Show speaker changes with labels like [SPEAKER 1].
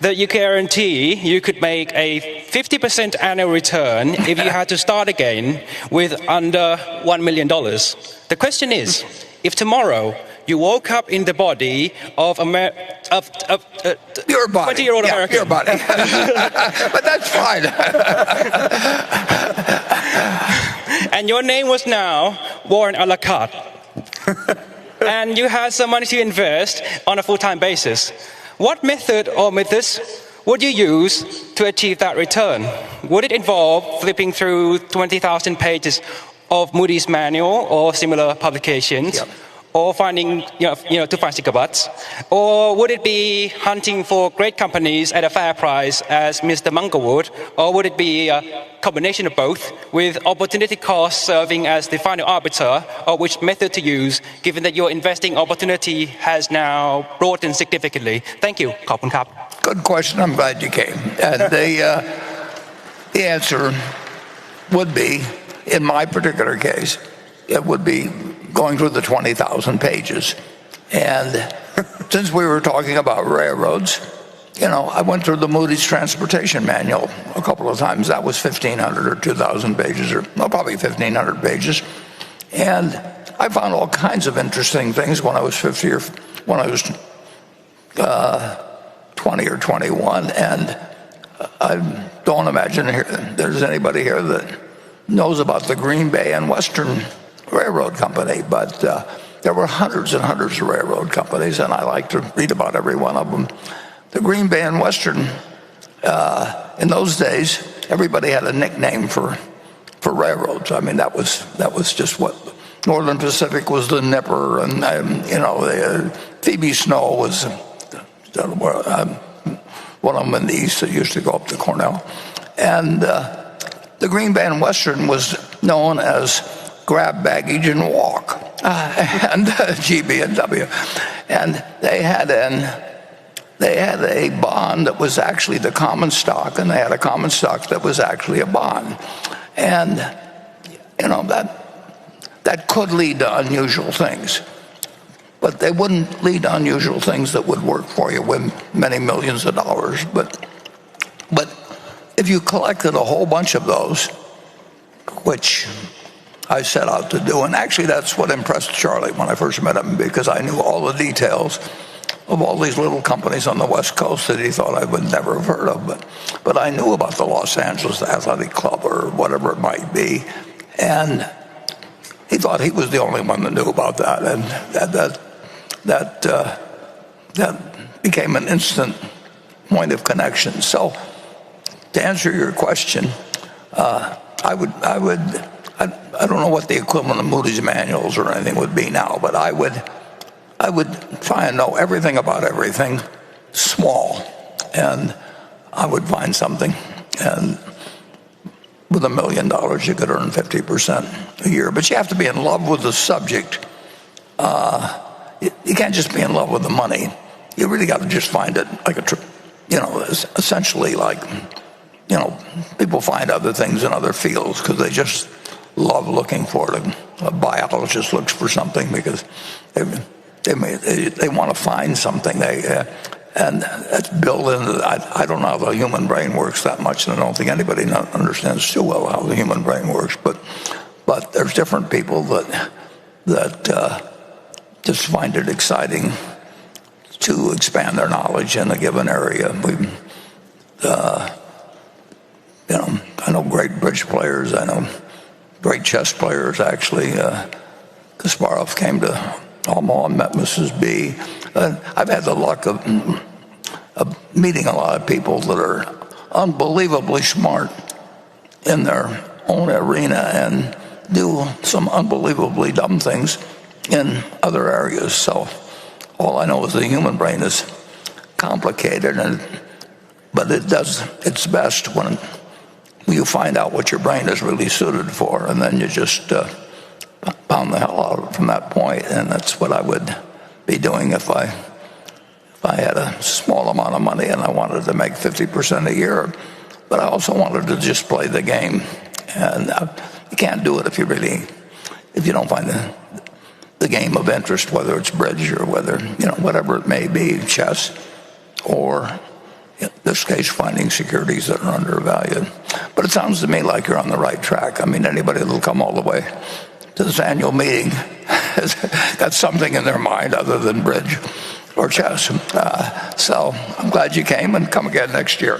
[SPEAKER 1] that you guarantee you could make a 50% annual return if you had to start again with under $1 million. The question is, if tomorrow you woke up in the body of
[SPEAKER 2] your body.
[SPEAKER 1] 20-year-old American.
[SPEAKER 2] Your body. But that's fine.
[SPEAKER 1] And your name was now Warren a la carte. And you had some money to invest on a full-time basis. What method or methods would you use to achieve that return? Would it involve flipping through 20,000 pages of Moody's manual or similar publications?
[SPEAKER 2] Yep.
[SPEAKER 1] Or finding, to find sticker butts? Or would it be hunting for great companies at a fair price as Mr. Munger would? Or would it be a combination of both with opportunity cost serving as the final arbiter of which method to use, given that your investing opportunity has now broadened significantly? Thank you. Khop kun kap.
[SPEAKER 2] Good question. I'm glad you came. And the answer would be, in my particular case, it would be going through the 20,000 pages. And since we were talking about railroads, I went through the Moody's Transportation Manual a couple of times. That was 1,500 or 2,000 pages, or probably 1,500 pages. And I found all kinds of interesting things when I was 50 or when I was 20 or 21. And I don't imagine there's anybody here that knows about the Green Bay and Western Railroad Company, but there were hundreds and hundreds of railroad companies, and I like to read about every one of them. The Green Bay and Western, in those days, everybody had a nickname for railroads. I mean, that was just what Northern Pacific was, the Nipper, and Phoebe Snow was one of them in the east that used to go up to Cornell, and the Green Bay and Western was known as grab baggage and walk, and GB&W, and they had a bond that was actually the common stock, and they had a common stock that was actually a bond, and that could lead to unusual things, but they wouldn't lead to unusual things that would work for you with many millions of dollars. But if you collected a whole bunch of those, which I set out to do, and actually that's what impressed Charlie when I first met him, because I knew all the details of all these little companies on the West Coast that he thought I would never have heard of, but I knew about the Los Angeles Athletic Club or whatever it might be, and he thought he was the only one that knew about that, and that became an instant point of connection. So to answer your question, I don't know what the equivalent of Moody's manuals or anything would be now, but I would try and know everything about everything small, and I would find something, and with $1 million you could earn 50% a year. But you have to be in love with the subject. You can't just be in love with the money. You really got to just find it like essentially like, people find other things in other fields because they just love looking for it. A biologist looks for something because they want to find something. And that's built into. I don't know how the human brain works that much, and I don't think anybody understands too well how the human brain works. But there's different people that just find it exciting to expand their knowledge in a given area. I know great bridge players. I know great chess players, actually. Kasparov came to Omaha and met Mrs. B. I've had the luck of meeting a lot of people that are unbelievably smart in their own arena and do some unbelievably dumb things in other areas. So all I know is the human brain is complicated, but it does its best when you find out what your brain is really suited for, and then you just pound the hell out of it from that point. And that's what I would be doing if I had a small amount of money and I wanted to make 50% a year. But I also wanted to just play the game, and you can't do it if you don't find the game of interest, whether it's bridge or whether whatever it may be, chess, or this case, finding securities that are undervalued. But it sounds to me like you're on the right track. I mean, anybody that'll come all the way to this annual meeting has got something in their mind other than bridge or chess. So I'm glad you came, and come again next year.